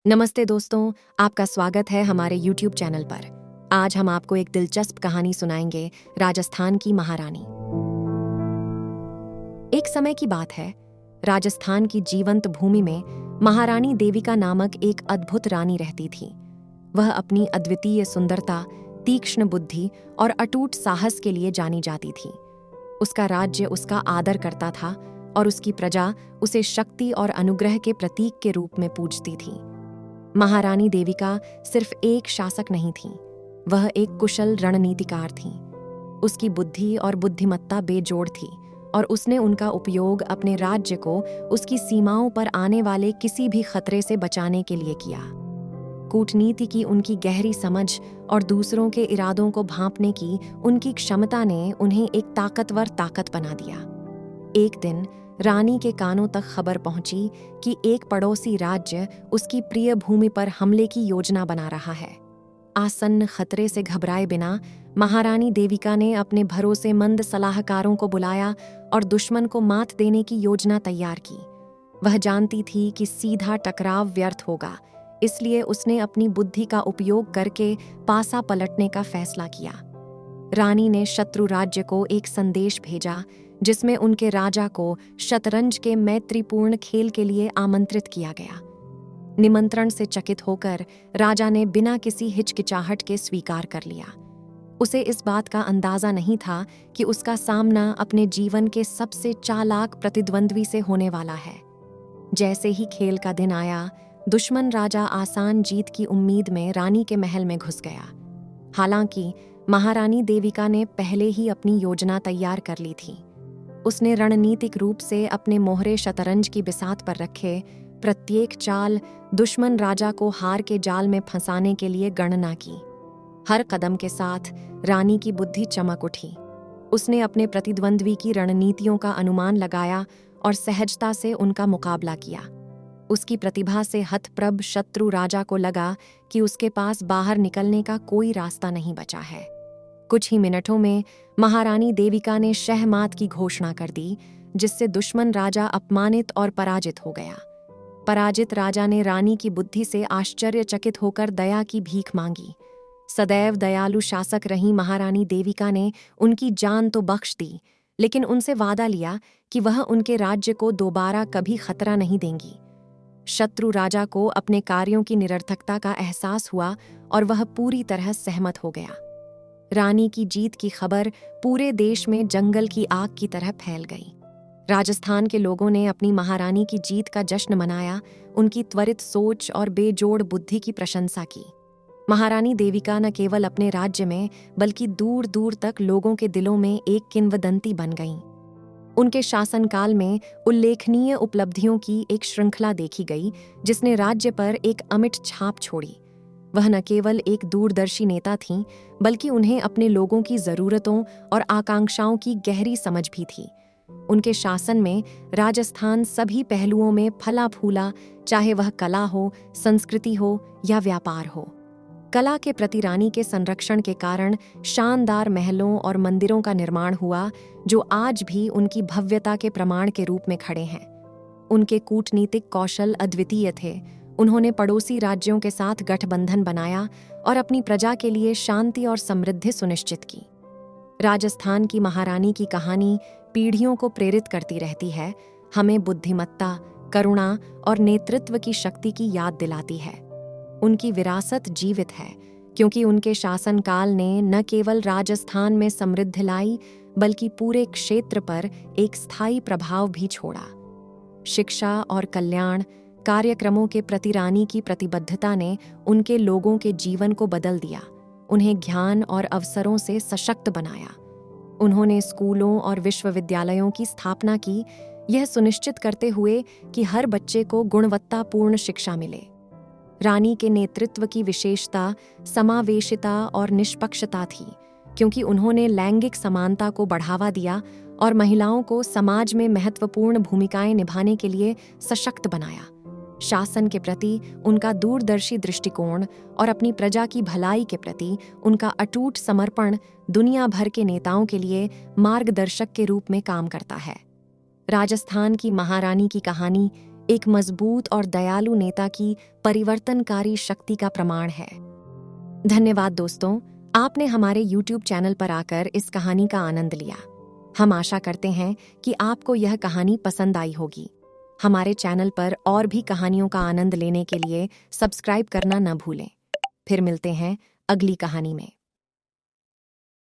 नमस्ते दोस्तों, आपका स्वागत है हमारे YouTube चैनल पर। आज हम आपको एक दिलचस्प कहानी सुनाएंगे, राजस्थान की महारानी। एक समय की बात है, राजस्थान की जीवंत भूमि में महारानी देविका नामक एक अद्भुत रानी रहती थी। वह अपनी अद्वितीय सुंदरता, तीक्ष्ण बुद्धि और अटूट साहस के लिए जानी जाती थी। उसका राज्य उसका आदर करता था और उसकी प्रजा उसे शक्ति और अनुग्रह के प्रतीक के रूप में पूजती थी। महारानी देविका सिर्फ एक शासक नहीं थी, वह एक कुशल रणनीतिकार थी। उसकी बुद्धि और बुद्धिमत्ता बेजोड़ थी और उसने उनका उपयोग अपने राज्य को उसकी सीमाओं पर आने वाले किसी भी खतरे से बचाने के लिए किया। कूटनीति की उनकी गहरी समझ और दूसरों के इरादों को भांपने की उनकी क्षमता ने उन्हें एक ताकतवर ताकत बना दिया। एक दिन रानी के कानों तक खबर पहुंची कि एक पड़ोसी राज्य उसकी प्रिय भूमि पर हमले की योजना बना रहा है। आसन्न खतरे से घबराए बिना महारानी देविका ने अपने भरोसेमंद सलाहकारों को बुलाया और दुश्मन को मात देने की योजना तैयार की। वह जानती थी कि सीधा टकराव व्यर्थ होगा, इसलिए उसने अपनी बुद्धि का उपयोग करके पासा पलटने का फैसला किया। रानी ने शत्रु राज्य को एक संदेश भेजा जिसमें उनके राजा को शतरंज के मैत्रीपूर्ण खेल के लिए आमंत्रित किया गया। निमंत्रण से चकित होकर राजा ने बिना किसी हिचकिचाहट के स्वीकार कर लिया। उसे इस बात का अंदाजा नहीं था कि उसका सामना अपने जीवन के सबसे चालाक प्रतिद्वंद्वी से होने वाला है। जैसे ही खेल का दिन आया, दुश्मन राजा आसान जीत की उम्मीद में रानी के महल में घुस गया। हालांकि महारानी देविका ने पहले ही अपनी योजना तैयार कर ली थी। उसने रणनीतिक रूप से अपने मोहरे शतरंज की बिसात पर रखे प्रत्येक चाल दुश्मन राजा को हार के जाल में फंसाने के लिए गणना की। हर कदम के साथ रानी की बुद्धि चमक उठी। उसने अपने प्रतिद्वंद्वी की रणनीतियों का अनुमान लगाया और सहजता से उनका मुकाबला किया। उसकी प्रतिभा से हतप्रभ शत्रु राजा को लगा कि उसके पास बाहर निकलने का कोई रास्ता नहीं बचा है। कुछ ही मिनटों में महारानी देविका ने शहमात की घोषणा कर दी, जिससे दुश्मन राजा अपमानित और पराजित हो गया। पराजित राजा ने रानी की बुद्धि से आश्चर्यचकित होकर दया की भीख मांगी। सदैव दयालु शासक रही महारानी देविका ने उनकी जान तो बख्श दी, लेकिन उनसे वादा लिया कि वह उनके राज्य को दोबारा कभी खतरा नहीं देंगी। शत्रु राजा को अपने कार्यों की निरर्थकता का एहसास हुआ और वह पूरी तरह सहमत हो गया। रानी की जीत की खबर पूरे देश में जंगल की आग की तरह फैल गई। राजस्थान के लोगों ने अपनी महारानी की जीत का जश्न मनाया, उनकी त्वरित सोच और बेजोड़ बुद्धि की प्रशंसा की। महारानी देविका न केवल अपने राज्य में बल्कि दूर दूर तक लोगों के दिलों में एक किंवदंती बन गईं। उनके शासनकाल में उल्लेखनीय उपलब्धियों की एक श्रृंखला देखी गई, जिसने राज्य पर एक अमिट छाप छोड़ी। वह न केवल एक दूरदर्शी नेता थीं, बल्कि उन्हें अपने लोगों की ज़रूरतों और आकांक्षाओं की गहरी समझ भी थी। उनके शासन में राजस्थान सभी पहलुओं में फला फूला, चाहे वह कला हो, संस्कृति हो या व्यापार हो। कला के प्रति रानी के संरक्षण के कारण शानदार महलों और मंदिरों का निर्माण हुआ, जो आज भी उनकी भव्यता के प्रमाण के रूप में खड़े हैं। उनके कूटनीतिक कौशल अद्वितीय थे। उन्होंने पड़ोसी राज्यों के साथ गठबंधन बनाया और अपनी प्रजा के लिए शांति और समृद्धि सुनिश्चित की। राजस्थान की महारानी की कहानी पीढ़ियों को प्रेरित करती रहती है, हमें बुद्धिमत्ता, करुणा और नेतृत्व की शक्ति की याद दिलाती है। उनकी विरासत जीवित है, क्योंकि उनके शासनकाल ने न केवल राजस्थान में समृद्धि लाई, बल्कि पूरे क्षेत्र पर एक स्थायी प्रभाव भी छोड़ा। शिक्षा और कल्याण कार्यक्रमों के प्रति रानी की प्रतिबद्धता ने उनके लोगों के जीवन को बदल दिया, उन्हें ज्ञान और अवसरों से सशक्त बनाया। उन्होंने स्कूलों और विश्वविद्यालयों की स्थापना की, यह सुनिश्चित करते हुए कि हर बच्चे को गुणवत्तापूर्ण शिक्षा मिले। रानी के नेतृत्व की विशेषता समावेशिता और निष्पक्षता थी, क्योंकि उन्होंने लैंगिक समानता को बढ़ावा दिया और महिलाओं को समाज में महत्वपूर्ण भूमिकाएं निभाने के लिए सशक्त बनाया। शासन के प्रति उनका दूरदर्शी दृष्टिकोण और अपनी प्रजा की भलाई के प्रति उनका अटूट समर्पण दुनिया भर के नेताओं के लिए मार्गदर्शक के रूप में काम करता है। राजस्थान की महारानी की कहानी एक मजबूत और दयालु नेता की परिवर्तनकारी शक्ति का प्रमाण है। धन्यवाद दोस्तों, आपने हमारे YouTube चैनल पर आकर इस कहानी का आनंद लिया। हम आशा करते हैं कि आपको यह कहानी पसंद आई होगी। हमारे चैनल पर और भी कहानियों का आनंद लेने के लिए सब्सक्राइब करना न भूलें। फिर मिलते हैं अगली कहानी में।